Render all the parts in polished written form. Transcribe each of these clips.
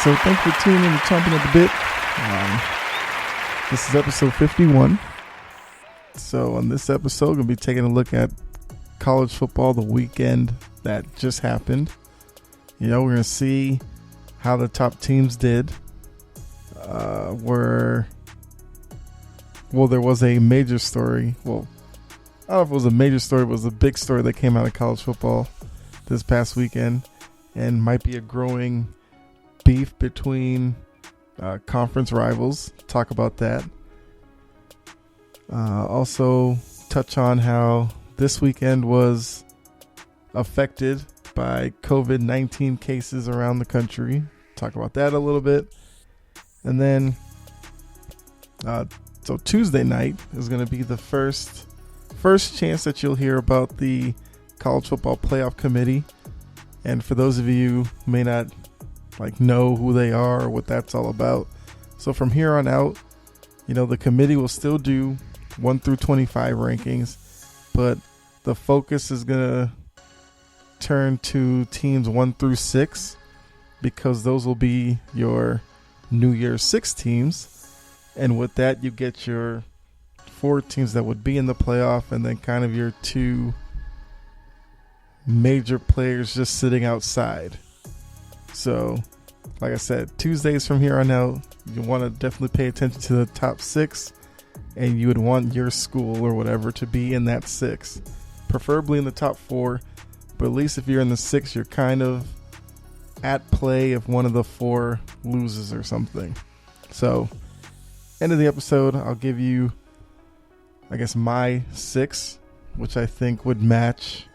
So thanks for tuning in to Chompin at the Bit. This is episode 51. So on this episode, we're going to be taking a look at college football, the weekend that just happened. We're going to see how the top teams did. There was a major story. Well, I don't know if it was a major story, but it was a big story that came out of college football this past weekend, and might be a growing beef between conference rivals. Talk about that. Also touch on how this weekend was affected by COVID-19 cases around the country. Talk about that a little bit. And then so Tuesday night is going to be the first chance that you'll hear about the College Football Playoff Committee. And for those of you who may not know who they are or what that's all about. So from here on out, the committee will still do 1 through 25 rankings, but the focus is going to turn to teams 1 through 6, because those will be your New Year's 6 teams. And with that, you get your 4 teams that would be in the playoff, and then kind of your 2 major players just sitting outside. So, like I said, Tuesdays from here on out, you want to definitely pay attention to the top 6, and you would want your school or whatever to be in that 6, preferably in the top 4. But at least if you're in the 6, you're kind of at play if one of the 4 loses or something. So, end of the episode, I'll give you, my 6, which I think would match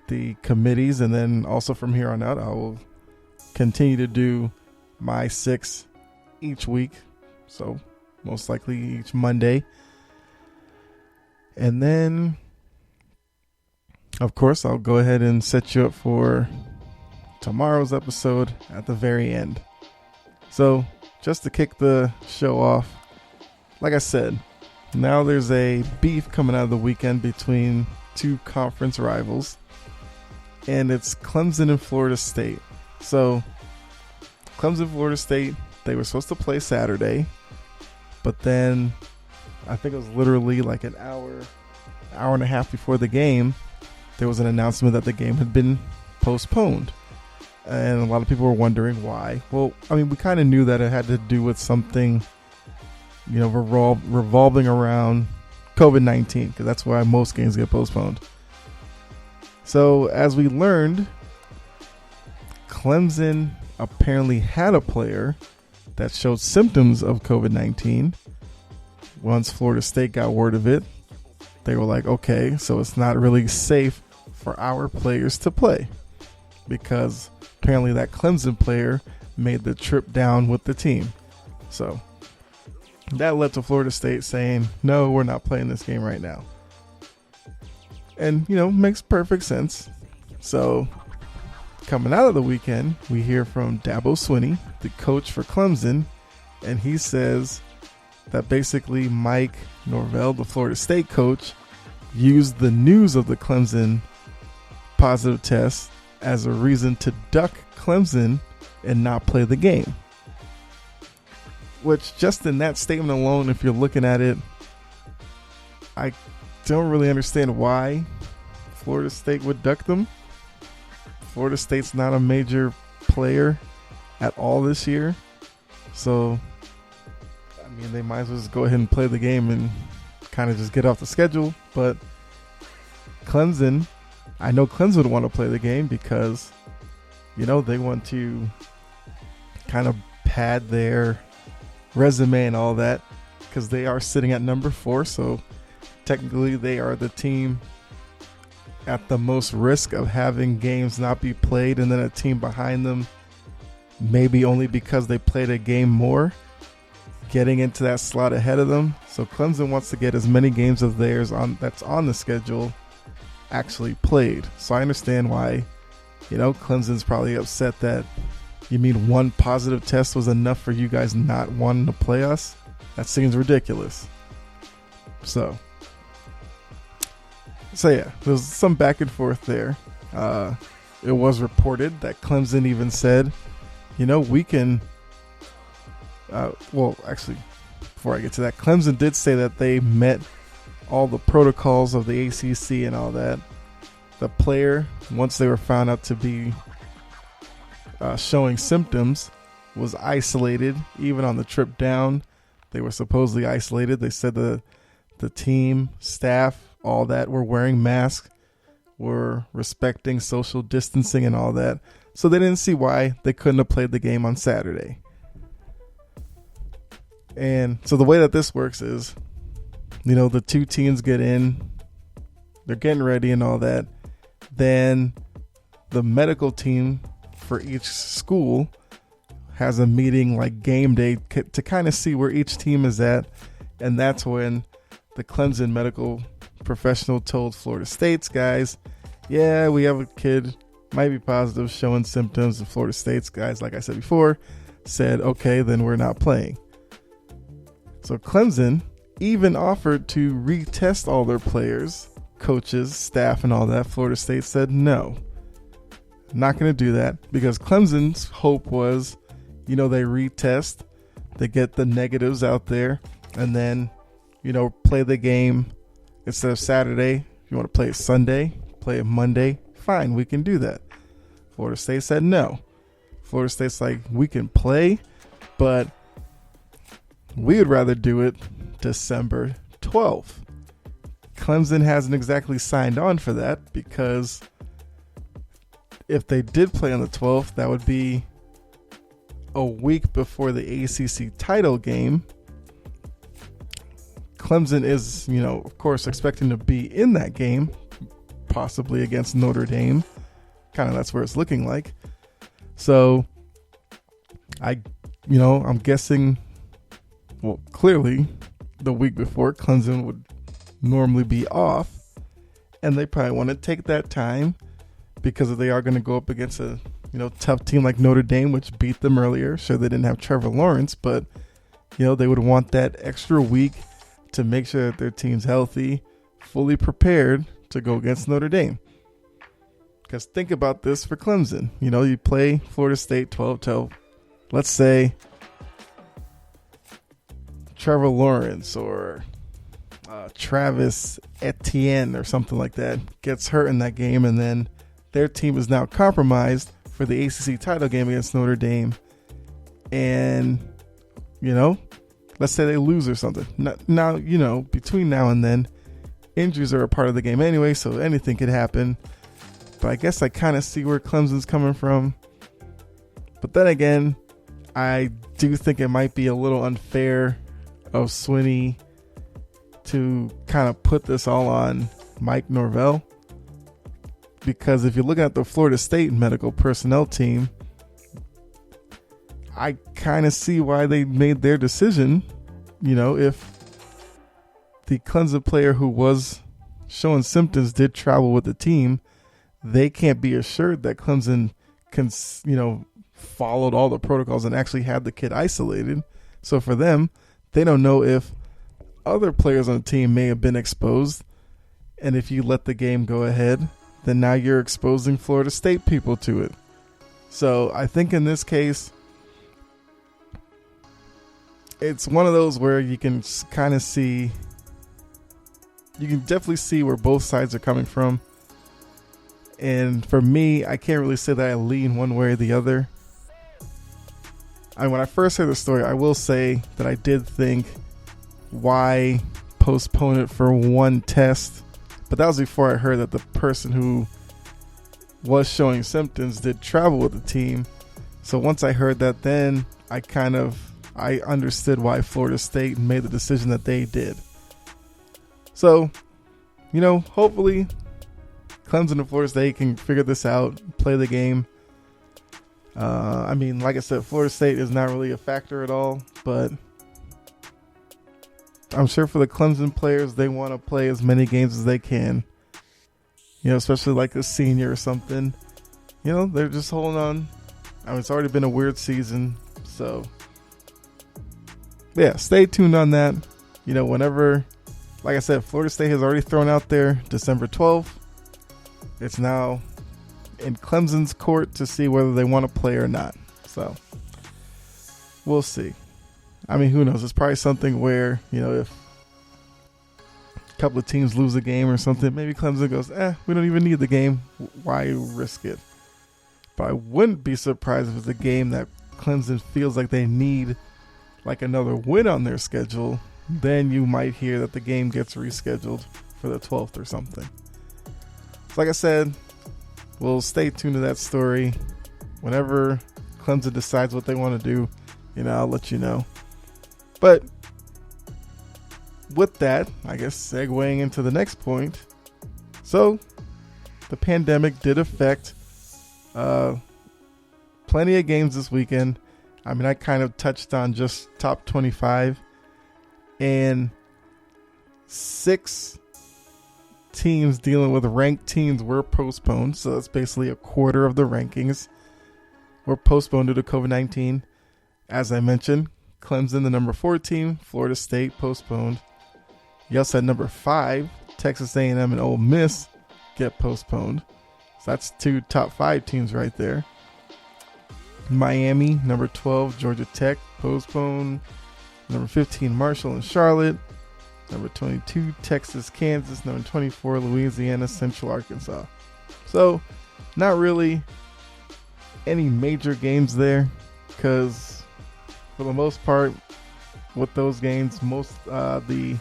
the committees, and then also from here on out, I will continue to do my 6 each week, so most likely each Monday. And then of course I'll go ahead and set you up for tomorrow's episode at the very end. So just to kick the show off, like I said, now there's a beef coming out of the weekend between 2 conference rivals, and it's Clemson and Florida State. So, Clemson, Florida State, they were supposed to play Saturday, but then I think it was literally an hour and a half before the game, there was an announcement that the game had been postponed. And a lot of people were wondering why. Well, we kind of knew that it had to do with something, revolving around COVID-19, because that's why most games get postponed. So, as we learned, Clemson apparently had a player that showed symptoms of COVID-19. Once Florida State got word of it, they were like, okay, so it's not really safe for our players to play, because apparently that Clemson player made the trip down with the team. So that led to Florida State saying, no, we're not playing this game right now. And, makes perfect sense. So coming out of the weekend, we hear from Dabo, the coach for Clemson, and he says that basically Mike Norvell, the Florida State coach, used the news of the Clemson positive test as a reason to duck Clemson and not play the game. Which, just in that statement alone, if you're looking at it, I don't really understand why Florida State would duck them. Florida State's not a major player at all this year. So, they might as well just go ahead and play the game and kind of just get off the schedule. But Clemson, I know Clemson would want to play the game because, they want to kind of pad their resume and all that, because they are sitting at number 4. So technically they are the team at the most risk of having games not be played, and then a team behind them, maybe only because they played a game more, getting into that slot ahead of them. So Clemson wants to get as many games of theirs that's on the schedule actually played. So I understand why, Clemson's probably upset that, you mean one positive test was enough for you guys not wanting to play us? That seems ridiculous. So yeah, there's some back and forth there. It was reported that Clemson even said we can. Well, actually, before I get to that, Clemson did say that they met all the protocols of the ACC and all that. The player, once they were found out to be showing symptoms, was isolated. Even on the trip down, they were supposedly isolated. They said the team, staff, all that were wearing masks, were respecting social distancing and all that. So they didn't see why they couldn't have played the game on Saturday. And so the way that this works is, the two teams get in, they're getting ready and all that. Then the medical team for each school has a meeting like game day to kind of see where each team is at. And that's when the Clemson medical professional told Florida State's guys, yeah, we have a kid, might be positive, showing symptoms. And Florida State's guys, like I said before, said, okay, then we're not playing. So Clemson even offered to retest all their players, coaches, staff, and all that. Florida State said no, not going to do that, because Clemson's hope was, they retest, they get the negatives out there, and then, play the game instead of Saturday. If you want to play it Sunday, play it Monday, fine, we can do that. Florida State said no. Florida State's like, we can play, but we would rather do it December 12th. Clemson hasn't exactly signed on for that, because if they did play on the 12th, that would be a week before the ACC title game. Clemson is, of course, expecting to be in that game, possibly against Notre Dame. Kind of that's where it's looking like. So I'm guessing, well, clearly the week before Clemson would normally be off, and they probably want to take that time, because if they are going to go up against a tough team like Notre Dame, which beat them earlier. Sure, they didn't have Trevor Lawrence, but they would want that extra week to make sure that their team's healthy, fully prepared to go against Notre Dame. Because think about this for Clemson. You play Florida State 12-12. Let's say Trevor Lawrence or Travis Etienne or something like that gets hurt in that game, and then their team is now compromised for the ACC title game against Notre Dame. And, let's say they lose or something. Now, between now and then, injuries are a part of the game anyway, so anything could happen. But I guess I kind of see where Clemson's coming from. But then again, I do think it might be a little unfair of Swinney to kind of put this all on Mike Norvell. Because if you're looking at the Florida State medical personnel team, I kind of see why they made their decision. If the Clemson player who was showing symptoms did travel with the team, they can't be assured that Clemson followed all the protocols and actually had the kid isolated. So for them, they don't know if other players on the team may have been exposed. And if you let the game go ahead, then now you're exposing Florida State people to it. So I think in this case, it's one of those where you can kind of see, you can definitely see where both sides are coming from. And for me, I can't really say that I lean one way or the other. When I first heard the story, I will say that I did think, why postpone it for one test? But that was before I heard that the person who was showing symptoms did travel with the team. So once I heard that, then I understood why Florida State made the decision that they did. So, hopefully Clemson and Florida State can figure this out, play the game. Like I said, Florida State is not really a factor at all, but I'm sure for the Clemson players, they want to play as many games as they can. Especially like a senior or something. They're just holding on. It's already been a weird season. So, yeah, stay tuned on that. Whenever, like I said, Florida State has already thrown out there December 12th. It's now in Clemson's court to see whether they want to play or not. So we'll see. I mean, who knows? It's probably something where, if a couple of teams lose a game or something, maybe Clemson goes, we don't even need the game. Why risk it? But I wouldn't be surprised if it's a game that Clemson feels like they need like another win on their schedule. Then you might hear that the game gets rescheduled for the 12th or something. So like I said, we'll stay tuned to that story. Whenever Clemson decides what they want to do, I'll let you know. But with that, I guess segueing into the next point. So the pandemic did affect plenty of games this weekend. I mean, I kind of touched on just top 25, and 6 teams dealing with ranked teams were postponed. So that's basically a quarter of the rankings were postponed due to COVID-19. As I mentioned, Clemson, the number 4 team, Florida State postponed. You also had number 5, Texas A&M and Ole Miss get postponed. So that's 2 top 5 teams right there. Miami, number 12, Georgia Tech postponed. Number 15, Marshall and Charlotte. Number 22, Texas, Kansas. Number 24, Louisiana, Central Arkansas. So, not really any major games there, because for the most part, with those games, most the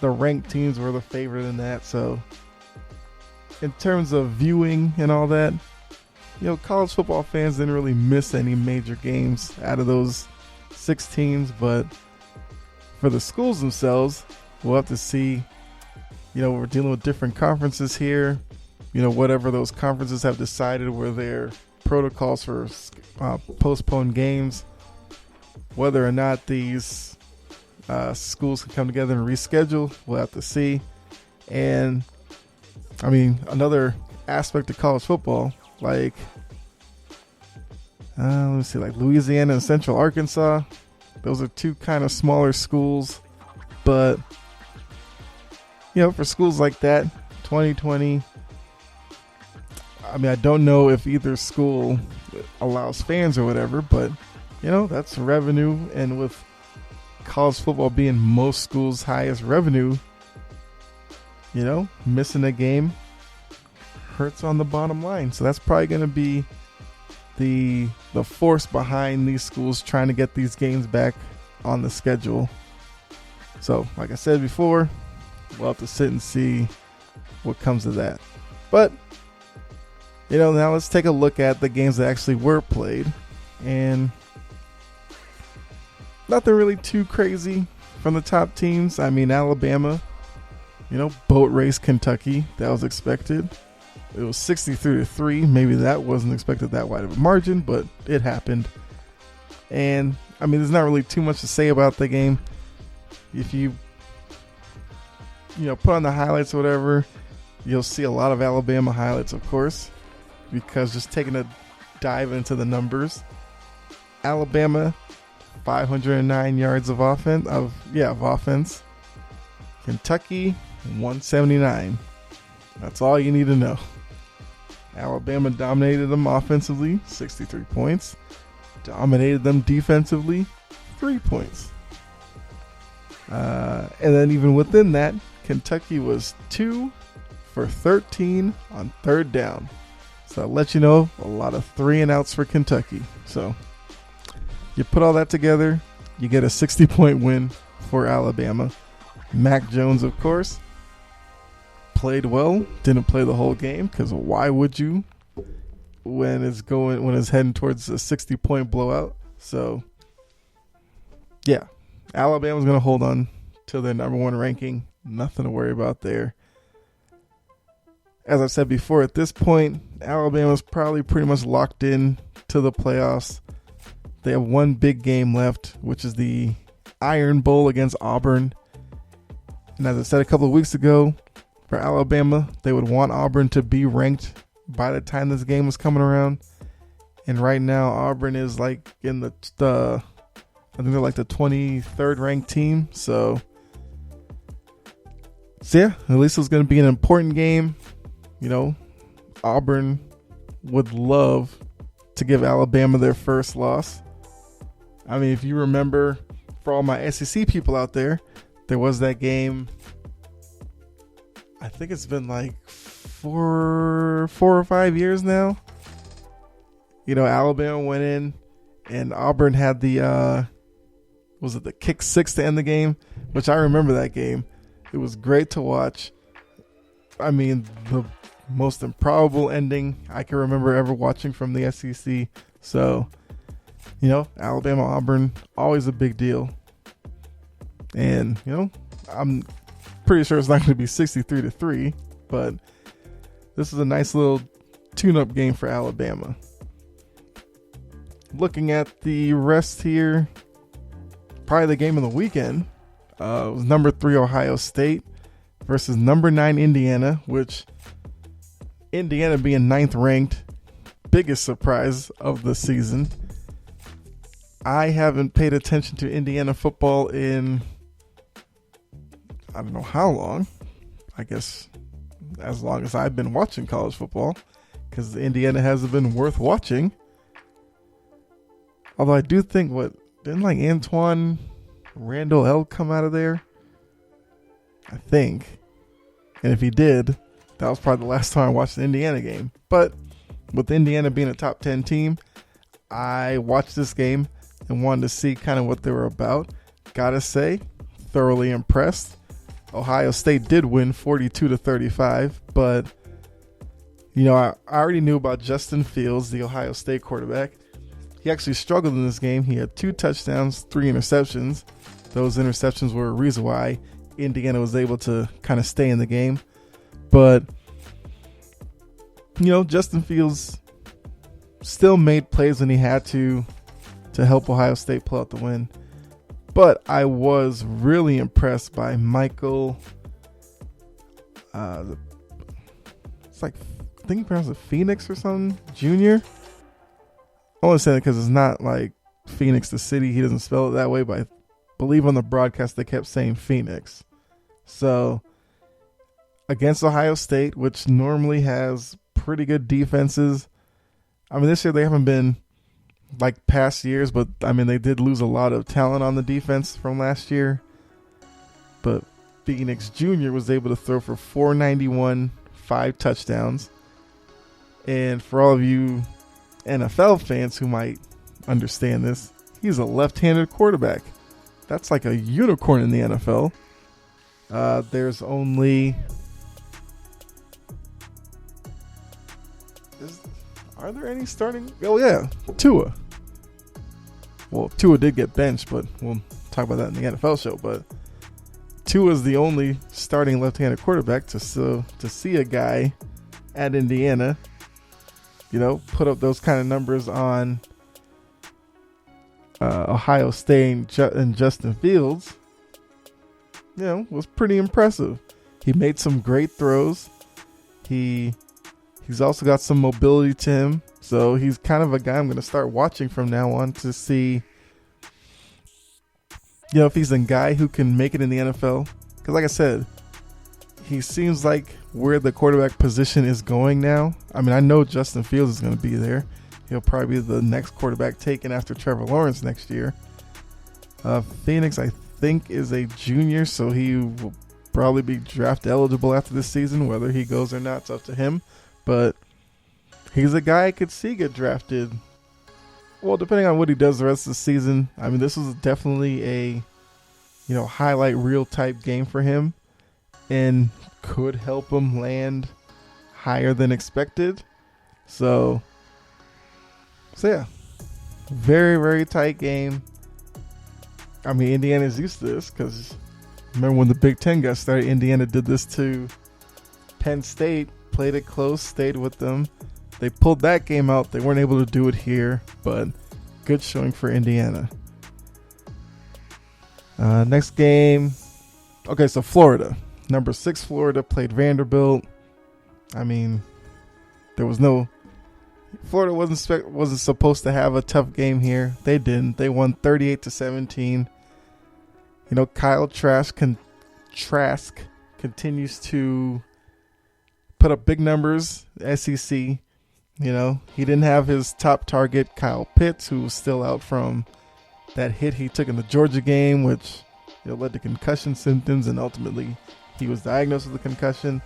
ranked teams were the favorite in that. So, in terms of viewing and all that, college football fans didn't really miss any major games out of those 6 teams, but for the schools themselves, we'll have to see. We're dealing with different conferences here. Whatever those conferences have decided were their protocols for postponed games, whether or not these schools can come together and reschedule, we'll have to see. And I mean, another aspect of college football, like let me see, like Louisiana and Central Arkansas, those are 2 kind of smaller schools, but for schools like that, 2020, I mean, I don't know if either school allows fans or whatever, but that's revenue, and with college football being most schools' highest revenue, missing a game hurts on the bottom line. So that's probably going to be the force behind these schools trying to get these games back on the schedule. So, like I said before, we'll have to sit and see what comes of that. But, now let's take a look at the games that actually were played. And nothing really too crazy from the top teams. I mean, Alabama, boat race Kentucky. That was expected. It was 63-3. Maybe that wasn't expected that wide of a margin, but it happened. And, I mean, there's not really too much to say about the game. If you, put on the highlights or whatever, you'll see a lot of Alabama highlights, of course, because just taking a dive into the numbers, Alabama, 509 yards of offense. Kentucky, 179. That's all you need to know. Alabama dominated them offensively, 63 points. Dominated them defensively, 3 points. And then even within that, Kentucky was 2 for 13 on 3rd down. So I'll let you know, a lot of 3 and outs for Kentucky. So you put all that together, you get a 60-point win for Alabama. Mac Jones, of course, played well. Didn't play the whole game, because why would you when it's heading towards a 60-point blowout? So yeah, Alabama's going to hold on to their number 1 ranking. Nothing to worry about there. As I said before, at this point, Alabama's probably pretty much locked in to the playoffs. They have 1 big game left, which is the Iron Bowl against Auburn. And as I said a couple of weeks ago, for Alabama, they would want Auburn to be ranked by the time this game was coming around. And right now, Auburn is like in the I think they're like the 23rd ranked team. So yeah, at least it's going to be an important game. Auburn would love to give Alabama their first loss. I mean, if you remember, for all my SEC people out there, there was that game. I think it's been like four or 5 years now. Alabama went in and Auburn had the was it the kick six to end the game, which I remember that game. It was great to watch. I mean, the most improbable ending I can remember ever watching from the SEC. So, Alabama, Auburn, always a big deal. And, I'm pretty sure it's not going to be 63-3, but this is a nice little tune-up game for Alabama. Looking at the rest here, probably the game of the weekend was number 3 Ohio State versus number 9 Indiana, which Indiana being 9th ranked, biggest surprise of the season. I haven't paid attention to Indiana football in I don't know how long. I guess as long as I've been watching college football, because Indiana hasn't been worth watching. Although I do think, didn't like Antoine Randall L come out of there? I think. And if he did, that was probably the last time I watched an Indiana game. But with Indiana being a top 10 team, I watched this game and wanted to see kind of what they were about. Gotta say, thoroughly impressed. Ohio State did win 42-35, but I already knew about Justin Fields, the Ohio State quarterback. He actually struggled in this game. He had 2 touchdowns, 3 interceptions. Those interceptions were a reason why Indiana was able to kind of stay in the game. But, Justin Fields still made plays when he had to help Ohio State pull out the win. But I was really impressed by Michael. It's like, I think he pronounced it Phoenix or something, Junior. I only say that because it's not like Phoenix the city. He doesn't spell it that way, but I believe on the broadcast they kept saying Phoenix. So against Ohio State, which normally has pretty good defenses. I mean, this year they haven't been like past years, but I mean, they did lose a lot of talent on the defense from last year. But Phoenix Jr. was able to throw for 491, 5 touchdowns. And for all of you NFL fans who might understand this, he's a left-handed quarterback. That's like a unicorn in the NFL. There's only... Are there any starting? Oh, yeah. Tua. Well, Tua did get benched, but we'll talk about that in the NFL show. But Tua is the only starting left-handed quarterback to see a guy at Indiana, put up those kind of numbers on Ohio State and Justin Fields, was pretty impressive. He made some great throws. He's also got some mobility to him. So he's kind of a guy I'm going to start watching from now on to see, if he's a guy who can make it in the NFL. Because like I said, he seems like where the quarterback position is going now. I mean, I know Justin Fields is going to be there. He'll probably be the next quarterback taken after Trevor Lawrence next year. Phoenix, I think, is a junior, so he will probably be draft eligible after this season. Whether he goes or not, it's up to him. But he's a guy I could see get drafted. Well, depending on what he does the rest of the season. I mean, this was definitely a, highlight reel type game for him, and could help him land higher than expected. So yeah, very, very tight game. I mean, Indiana's used to this because remember when the Big Ten got started, Indiana did this to Penn State. Played it close, stayed with them. They pulled that game out. They weren't able to do it here, but good showing for Indiana. Next game. Okay, so Florida. Number 6 Florida played Vanderbilt. I mean, there was no... Florida wasn't supposed to have a tough game here. They didn't. They won 38-17. Kyle Trask continues to put up big numbers. SEC, he didn't have his top target, Kyle Pitts, who was still out from that hit he took in the Georgia game, which led to concussion symptoms, and ultimately he was diagnosed with a concussion.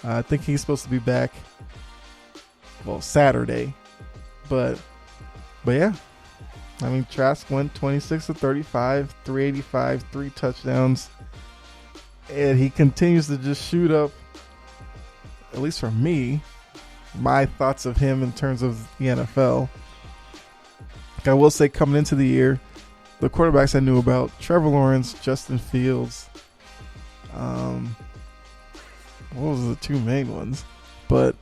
I think he's supposed to be back, Saturday. But yeah, I mean, Trask went 26 of 35, 385, 3 touchdowns, and he continues to just shoot up. At least for me, my thoughts of him in terms of the NFL. I will say, coming into the year, the quarterbacks I knew about: Trevor Lawrence, Justin Fields. What was the two main ones? But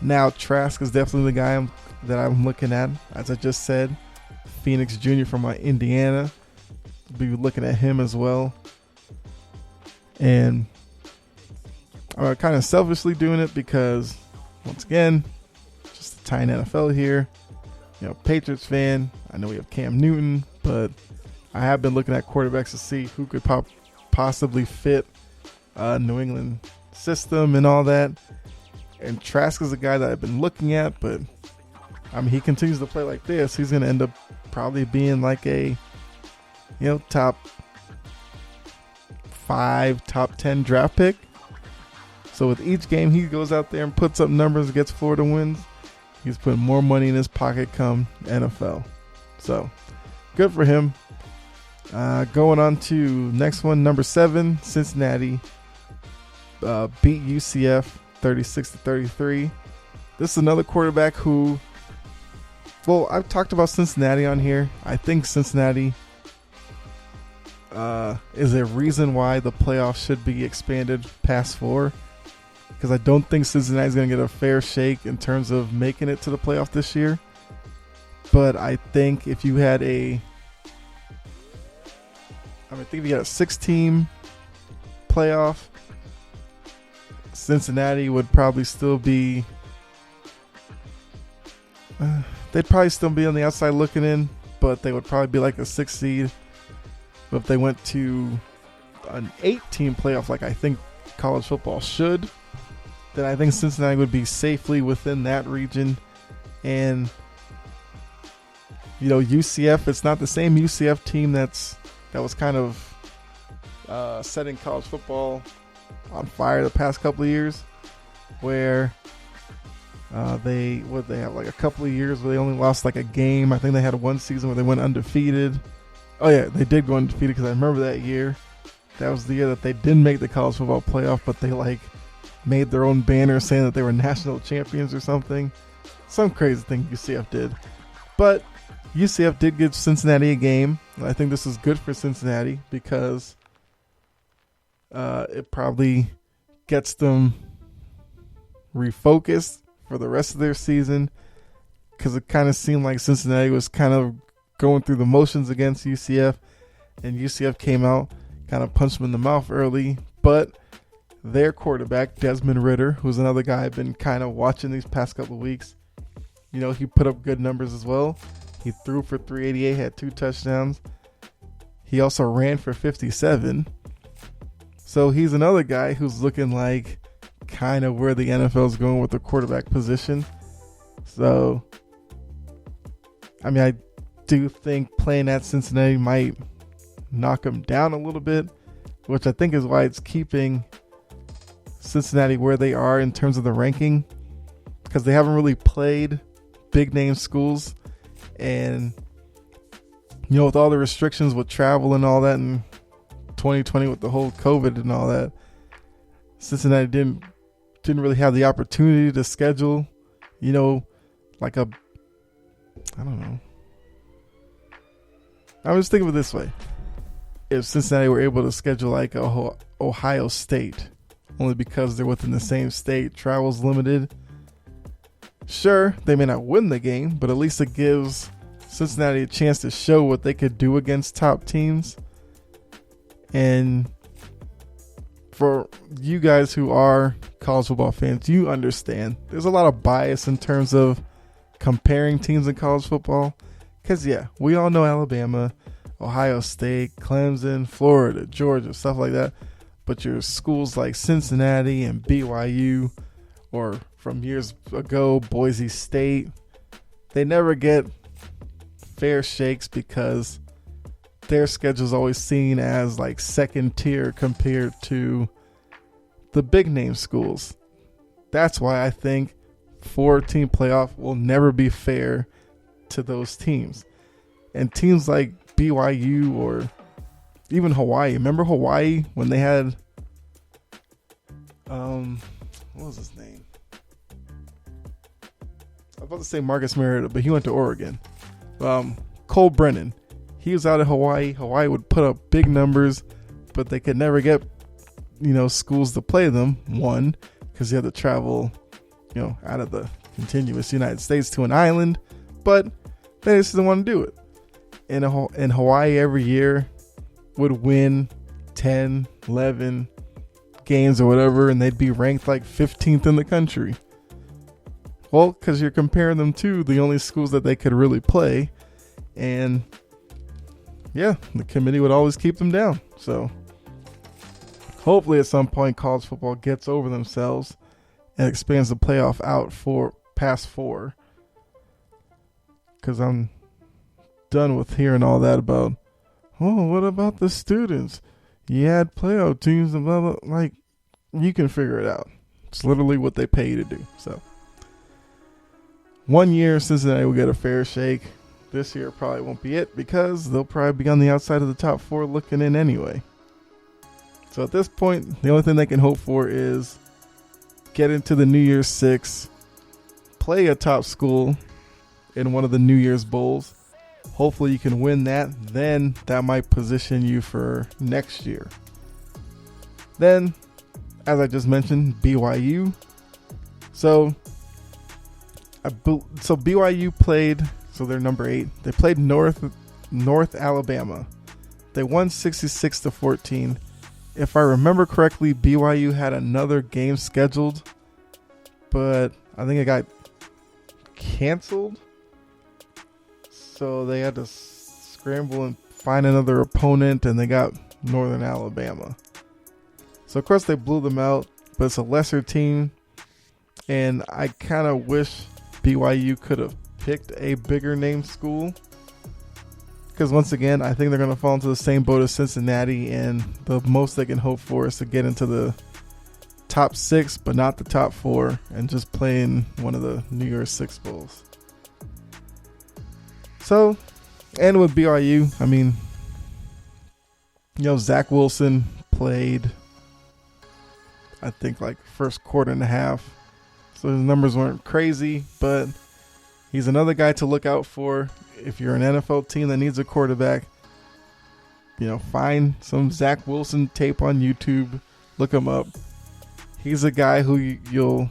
now Trask is definitely the guy that I'm looking at. As I just said, Phoenix Jr. from Indiana. Be looking at him as well. And I'm kind of selfishly doing it because, once again, just a tiny NFL here. Patriots fan. I know we have Cam Newton, but I have been looking at quarterbacks to see who could possibly fit New England system and all that. And Trask is a guy that I've been looking at, but I mean, he continues to play like this, he's going to end up probably being like a top 5, top 10 draft pick. So with each game he goes out there and puts up numbers, gets Florida wins, he's putting more money in his pocket come NFL. So good for him. Going on to next one, number 7, Cincinnati beat UCF 36-33. This is another quarterback who, I've talked about Cincinnati on here. I think Cincinnati is a reason why the playoffs should be expanded past 4. Because I don't think Cincinnati's going to get a fair shake in terms of making it to the playoff this year. But I think if you had a 6-team playoff, Cincinnati would probably still be, they'd probably still be on the outside looking in, but they would probably be like a 6 seed. But if they went to an 8-team playoff, like I think college football should, then I think Cincinnati would be safely within that region. And UCF, it's not the same UCF team that was kind of setting college football on fire the past couple of years, where they have like a couple of years where they only lost like a game. I think they had one season where they went undefeated. Oh yeah, they did go undefeated, because I remember that year. That was the year that they didn't make the college football playoff, but they made their own banner saying that they were national champions or something. Some crazy thing UCF did. But UCF did give Cincinnati a game. I think this is good for Cincinnati because it probably gets them refocused for the rest of their season, because it kind of seemed like Cincinnati was kind of going through the motions against UCF, and UCF came out, kind of punched them in the mouth early. But their quarterback, Desmond Ridder, who's another guy I've been kind of watching these past couple of weeks, he put up good numbers as well. He threw for 388, had 2 touchdowns. He also ran for 57. So he's another guy who's looking like kind of where the NFL is going with the quarterback position. So, I mean, I do think playing at Cincinnati might knock him down a little bit, which I think is why it's keeping Cincinnati where they are in terms of the ranking, because they haven't really played big name schools. And with all the restrictions with travel and all that in 2020 with the whole COVID and all that, Cincinnati didn't really have the opportunity to schedule, like a, I don't know. I was thinking of it this way. If Cincinnati were able to schedule like Ohio State, only because they're within the same state, travel's limited. Sure, they may not win the game, but at least it gives Cincinnati a chance to show what they could do against top teams. And for you guys who are college football fans, you understand there's a lot of bias in terms of comparing teams in college football. Because, yeah, we all know Alabama, Ohio State, Clemson, Florida, Georgia, stuff like that. But your schools like Cincinnati and BYU, or from years ago, Boise State, they never get fair shakes because their schedule is always seen as like second tier compared to the big name schools. That's why I think 4-team playoff will never be fair to those teams. And teams like BYU or even Hawaii. Remember Hawaii when they had what was his name? I was about to say Marcus Mariota, but he went to Oregon. Cole Brennan. He was out of Hawaii. Hawaii would put up big numbers, but they could never get, schools to play them. One, because you had to travel, out of the continuous United States to an island, but they just didn't want to do it. And Hawaii every year would win 10, 11 games or whatever, and they'd be ranked like 15th in the country. Well, because you're comparing them to the only schools that they could really play, and yeah, the committee would always keep them down. So hopefully at some point college football gets over themselves and expands the playoff out for past 4. Because I'm done with hearing all that about, what about the students? You had playoff teams and blah, blah. Like, you can figure it out. It's literally what they pay you to do. So 1 year Cincinnati will get a fair shake. This year probably won't be it because they'll probably be on the outside of the top 4 looking in anyway. So at this point, the only thing they can hope for is get into the New Year's 6, play a top school in one of the New Year's Bowls. Hopefully you can win that. Then that might position you for next year. Then, as I just mentioned, BYU. So BYU played, so they're number 8. They played North Alabama. They won 66-14. If I remember correctly, BYU had another game scheduled, but I think it got canceled. So they had to scramble and find another opponent, and they got Northern Alabama. So, of course, they blew them out, but it's a lesser team, and I kind of wish BYU could have picked a bigger name school. Because once again, I think they're going to fall into the same boat as Cincinnati, and the most they can hope for is to get into the top 6, but not the top 4, and just play in one of the New Year's 6 Bowls. So, and with BYU, I mean, Zach Wilson played, I think, like first quarter and a half. So his numbers weren't crazy, but he's another guy to look out for. If you're an NFL team that needs a quarterback, find some Zach Wilson tape on YouTube. Look him up. He's a guy who your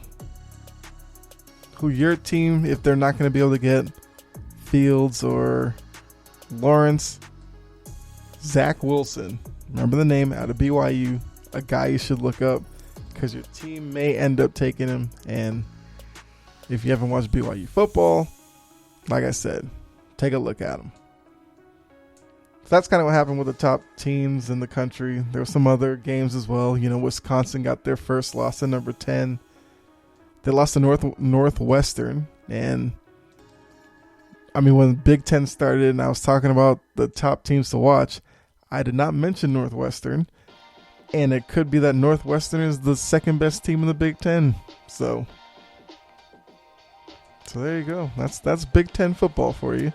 team, if they're not going to be able to get Fields or Lawrence, Zach Wilson, remember the name, out of BYU, a guy you should look up because your team may end up taking him. And if you haven't watched BYU football, like I said, take a look at him. So that's kind of what happened with the top teams in the country. There were some other games as well. Wisconsin got their first loss at number 10. They lost to Northwestern. And I mean, when Big Ten started and I was talking about the top teams to watch, I did not mention Northwestern. And it could be that Northwestern is the second best team in the Big Ten. So there you go. That's Big Ten football for you.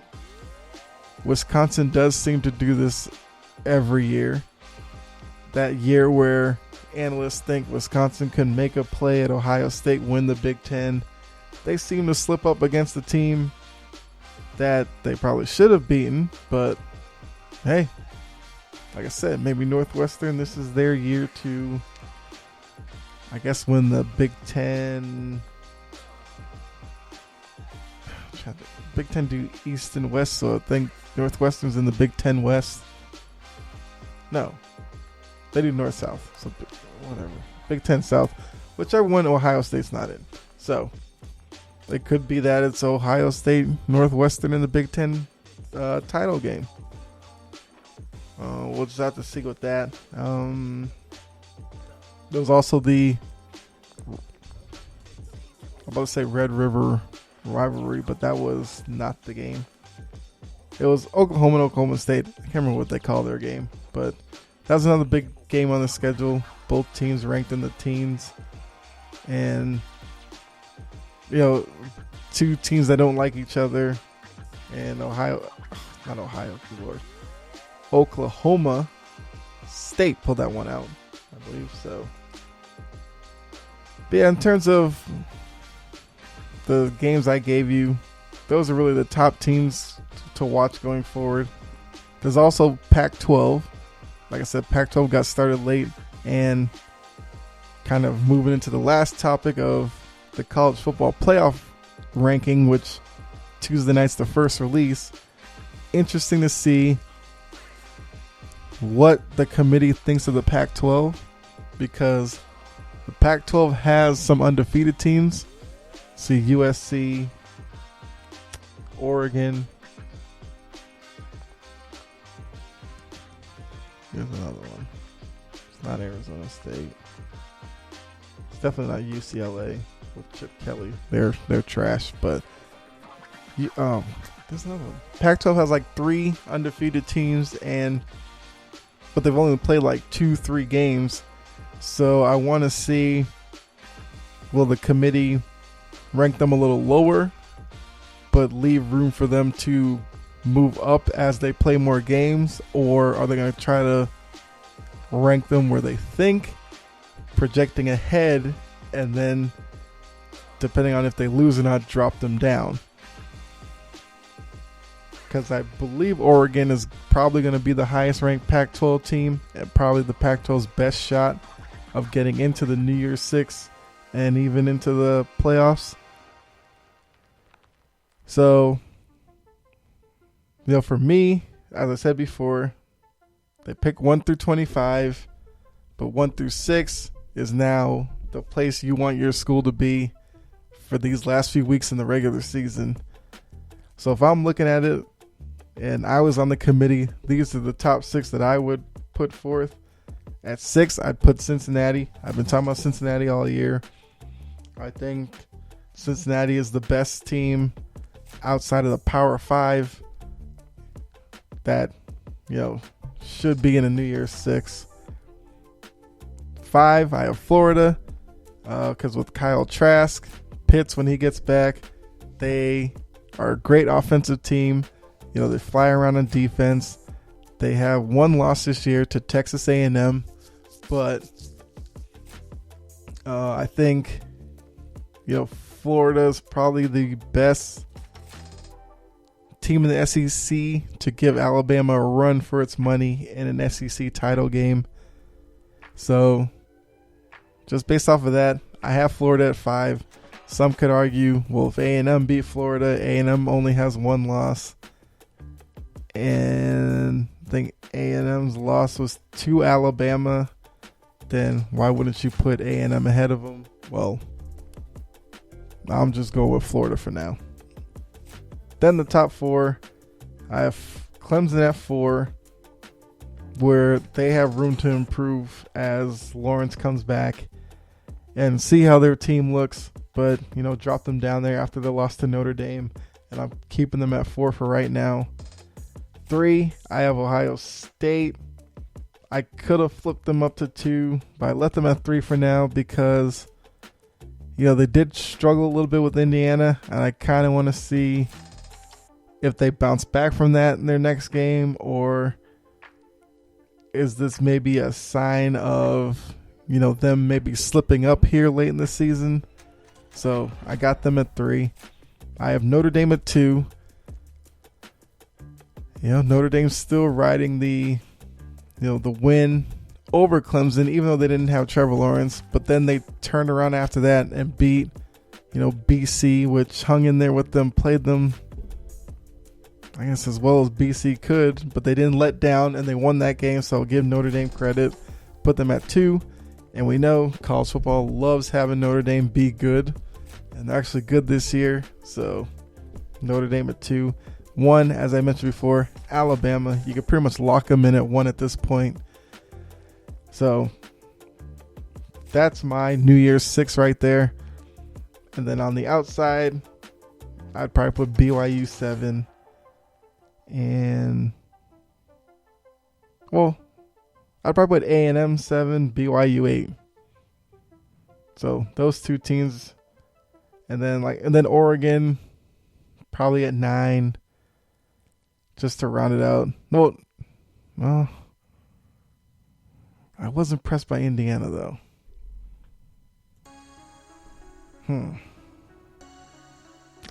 Wisconsin does seem to do this every year. That year where analysts think Wisconsin can make a play at Ohio State, win the Big Ten, they seem to slip up against the team that they probably should have beaten. But hey, like I said, maybe Northwestern, this is their year to, I guess, win the Big Ten. Big Ten do East and West, so I think Northwestern's in the Big Ten West. No, they do North-South, so whatever. Big Ten South, whichever one Ohio State's not in. So it could be that it's Ohio State, Northwestern in the Big Ten title game. We'll just have to see with that. There was also I'm about to say Red River rivalry, but that was not the game. It was Oklahoma and Oklahoma State. I can't remember what they call their game, but that was another big game on the schedule. Both teams ranked in the teens. And, two teams that don't like each other. And Oklahoma State pulled that one out, I believe so. But yeah, in terms of the games I gave you, those are really the top teams to watch going forward. There's also Pac-12. Like I said, Pac-12 got started late, and kind of moving into the last topic of the college football playoff ranking, which Tuesday night's the first release. Interesting to see what the committee thinks of the Pac-12, because the Pac-12 has some undefeated teams. See USC, Oregon. Here's another one. It's not Arizona State. It's definitely not UCLA with Chip Kelly. They're trash, but there's another one. Pac-12 has like 3 undefeated teams, but they've only played like 2-3 games. So I want to see, will the committee rank them a little lower, but leave room for them to move up as they play more games, or are they going to try to rank them where they think, projecting ahead, and then depending on if they lose or not, drop them down? Because I believe Oregon is probably going to be the highest ranked Pac-12 team, and probably the Pac-12's best shot of getting into the New Year's Six and even into the playoffs. So, for me, as I said before, they pick 1 through 25, but 1 through 6 is now the place you want your school to be for these last few weeks in the regular season. So if I'm looking at it and I was on the committee, these are the top 6 that I would put forth. At 6, I'd put Cincinnati. I've been talking about Cincinnati all year. I think Cincinnati is the best team outside of the Power 5 that, should be in a New Year's 6. 5, I have Florida, because with Kyle Trask, Pitts when he gets back, they are a great offensive team. They fly around on defense. They have 1 loss this year to Texas A&M, but I think Florida's probably the best team in the SEC to give Alabama a run for its money in an SEC title game. So just based off of that, I have Florida at 5. Some could argue, well, if A&M beat Florida, A&M only has 1 loss. And I think A&M's loss was to Alabama. Then why wouldn't you put A&M ahead of them? Well, I'm just going with Florida for now. Then the top 4, I have Clemson at 4, where they have room to improve as Lawrence comes back, and see how their team looks. But, drop them down there after they lost to Notre Dame, and I'm keeping them at 4 for right now. 3, I have Ohio State. I could have flipped them up to 2, but I let them at 3 for now because, they did struggle a little bit with Indiana, and I kind of want to see if they bounce back from that in their next game, or is this maybe a sign of, them maybe slipping up here late in the season. So I got them at 3. I have Notre Dame at 2. Notre Dame's still riding the win over Clemson, even though they didn't have Trevor Lawrence. But then they turned around after that and beat, BC, which hung in there with them, played them, I guess, as well as BC could. But they didn't let down, and they won that game, so I'll give Notre Dame credit. Put them at 2. And we know college football loves having Notre Dame be good. And they're actually good this year. So Notre Dame at 2. 1, as I mentioned before, Alabama. You can pretty much lock them in at 1 at this point. So that's my New Year's 6 right there. And then on the outside, I'd probably put BYU 7. And, well, I'd probably put A&M 7, BYU 8. So those two teams. And then Oregon probably at 9. Just to round it out. No, well, I was impressed by Indiana though.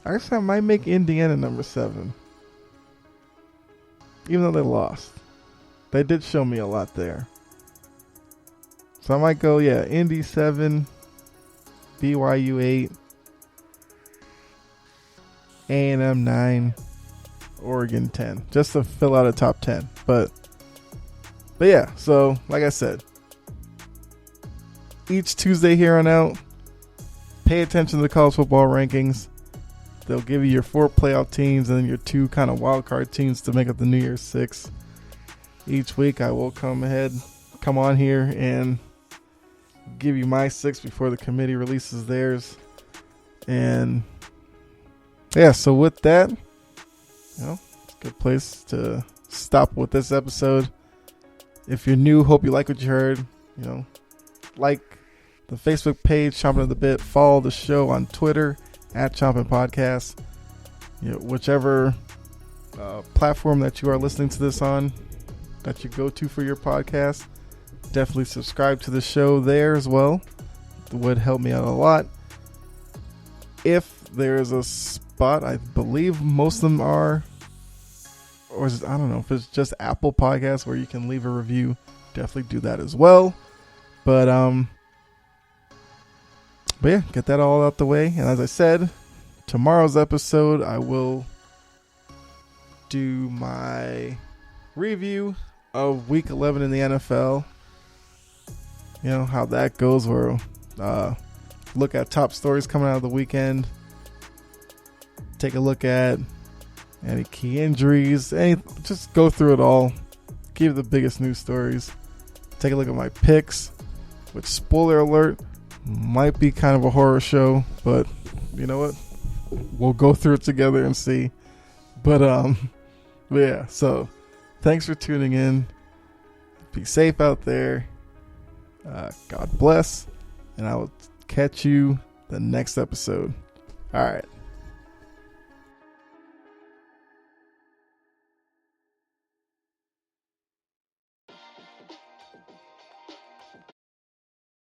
Actually, I might make Indiana number 7. Even though they lost. They did show me a lot there. So I might go, Indy 7, BYU 8, A&M 9, Oregon 10. Just to fill out a top 10. But yeah, so like I said, each Tuesday here on out, pay attention to the college football rankings. They'll give you your 4 playoff teams and then your 2 kind of wild card teams to make up the New Year's 6. Each week I will come on here and give you my 6 before the committee releases theirs. And yeah, so with that, it's a good place to stop with this episode. If you're new, hope you like what you heard. Like the Facebook page, Chompin at the Bit. Follow the show on Twitter at Chompin Podcast. Whichever platform that you are listening to this on, that you go to for your podcast, definitely subscribe to the show there as well. It would help me out a lot. If there is a spot, I believe most of them are, or I don't know if it's just Apple Podcasts where you can leave a review, definitely do that as well. But yeah, get that all out the way. And as I said, tomorrow's episode, I will do my review of Week 11 in the NFL. How that goes. Where look at top stories coming out of the weekend. Take a look at any key injuries. Just go through it all. Give the biggest news stories. Take a look at my picks. Which, spoiler alert, might be kind of a horror show, but you know what? We'll go through it together and see. But yeah, so thanks for tuning in. Be safe out there. God bless. And I will catch you the next episode. All right.